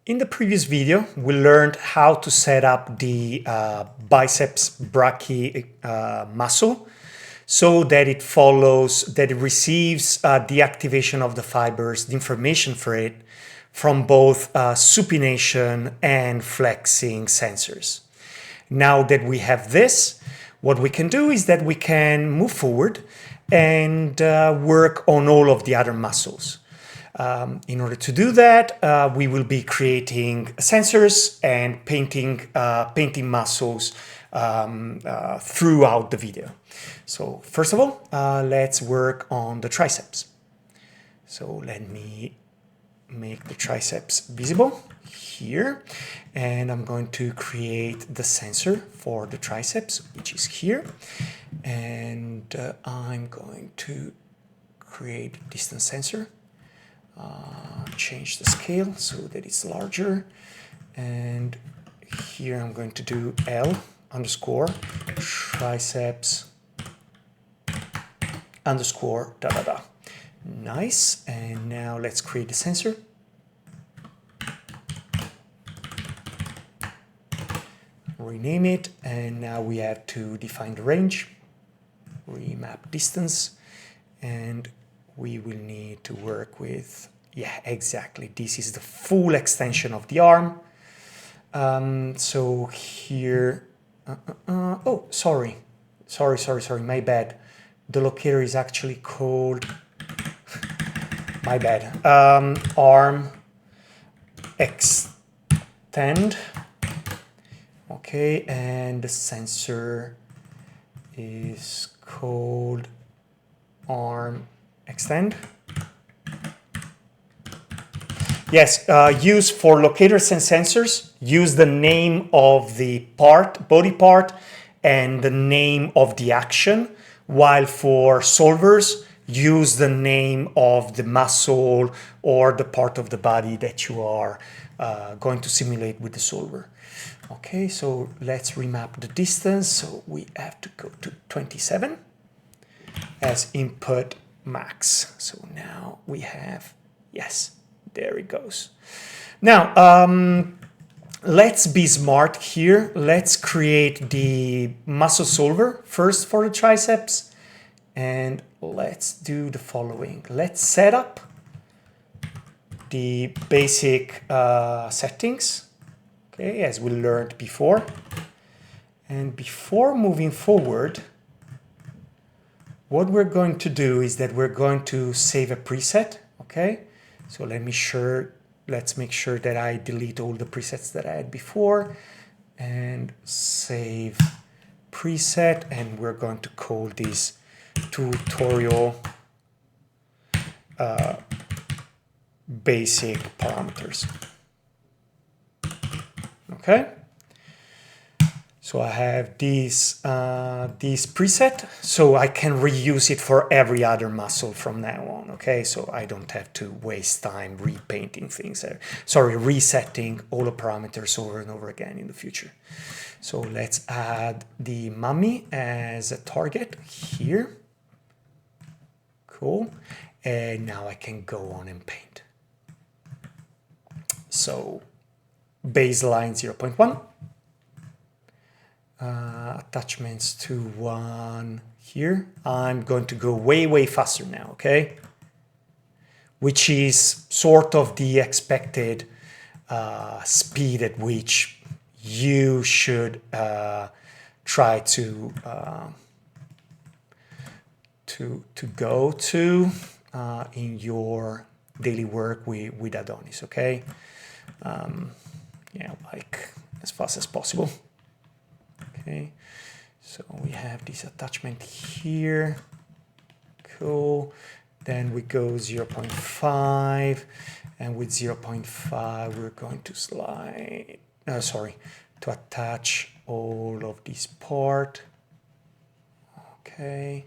In the previous video, we learned how to set up the biceps brachii muscle so that it follows, that it receives the activation of the fibers, the information for it, from both supination and flexing sensors. Now that we have this, what we can do is that we can move forward and work on all of the other muscles. In order to do that, we will be creating sensors and painting muscles throughout the video. So first of all, let's work on the triceps. So let me make the triceps visible here, and I'm going to create the sensor for the triceps, which is here, and I'm going to create a distance sensor. Change the scale so that it's larger, and here I'm going to do L underscore triceps underscore da da da. Nice. And now let's create the sensor. Rename it, and now we have to define the range, remap distance, and we will need to work with, yeah, exactly. This is the full extension of the arm. So here, oh, sorry, my bad. The locator is actually called, my bad, arm extend. Okay, and the sensor is called arm extend. Yes, use for locators and sensors, use the name of the part, body part, and the name of the action, while for solvers, use the name of the muscle or the part of the body that you are going to simulate with the solver. Okay, so let's remap the distance. So we have to go to 27 as input max. So now we have, yes, there it goes. Now, let's be smart here. Let's create the muscle solver first for the triceps. And let's do the following. Let's set up the basic settings, okay, as we learned before. And before moving forward, what we're going to do is that we're going to save a preset, okay? So let's make sure that I delete all the presets that I had before and save preset, and we're going to call this tutorial basic parameters. Okay? So I have this preset, so I can reuse it for every other muscle from now on, okay? So I don't have to waste time repainting things, resetting all the parameters over and over again in the future. So let's add the mummy as a target here. Cool. And now I can go on and paint. So baseline 0.1. Attachments to 1 here. I'm going to go way faster now, okay? Which is sort of the expected speed at which you should try to go to in your daily work with Adonis, okay? Yeah, like as fast as possible. Okay, so we have this attachment here. Cool. Then we go 0.5, and with 0.5 we're going to slide, to attach all of this part. Okay,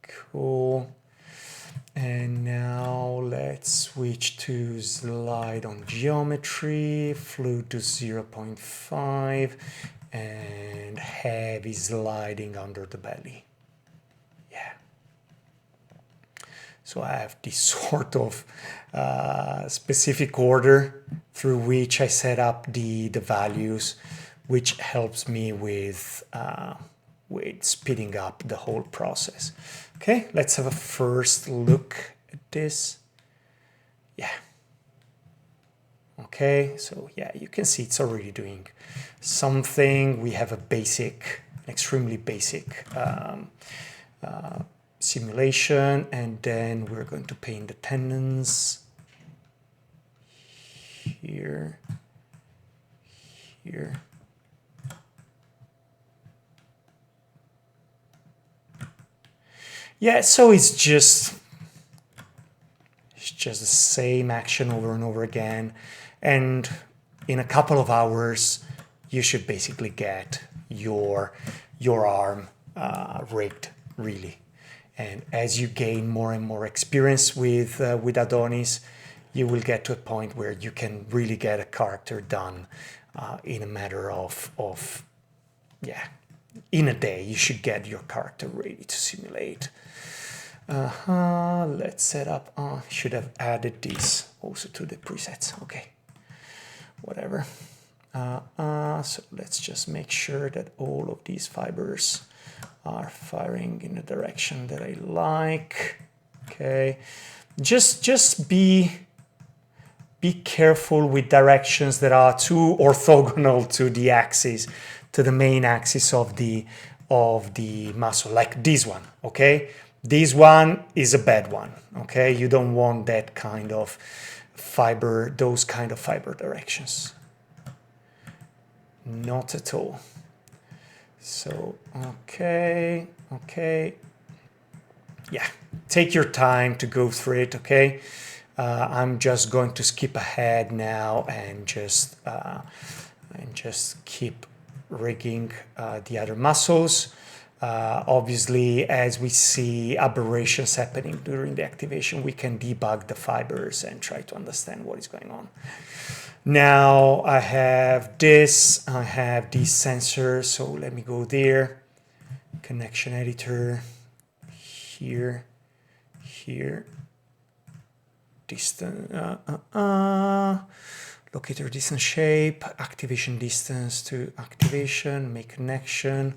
cool. And now let's switch to slide on geometry, fluid to 0.5, and heavy sliding under the belly. Yeah. So I have this sort of specific order through which I set up the values, which helps me with speeding up the whole process. Okay, let's have a first look at this. Yeah. Okay, so yeah, you can see it's already doing something. We have a basic, extremely basic simulation, and then we're going to paint the tendons here, here. Yeah, so it's just the same action over and over again, and in a couple of hours you should basically get your arm rigged, really. And as you gain more and more experience with Adonis, you will get to a point where you can really get a character done in a matter of yeah, in a day. You should get your character ready to simulate. Let's set up. Should have added this also to the presets. Okay, whatever. So let's just make sure that all of these fibers are firing in the direction that I like. Okay, just be careful with directions that are too orthogonal to the axis, to the main axis of the muscle, like this one. Okay, this one is a bad one. Okay, you don't want that kind of fiber, those kind of fiber directions. Not at all. So, okay. Yeah, take your time to go through it, okay? I'm just going to skip ahead now and just keep rigging the other muscles. Obviously, as we see aberrations happening during the activation, we can debug the fibers and try to understand what is going on. Now I have this, I have these sensors, so let me go there. Connection editor, here, distance, locator distance shape, activation distance to activation, make connection.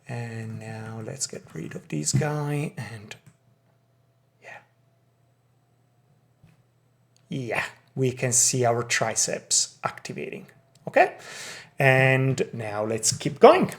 And now let's get rid of this guy, and yeah, we can see our triceps activating. Okay, and now let's keep going.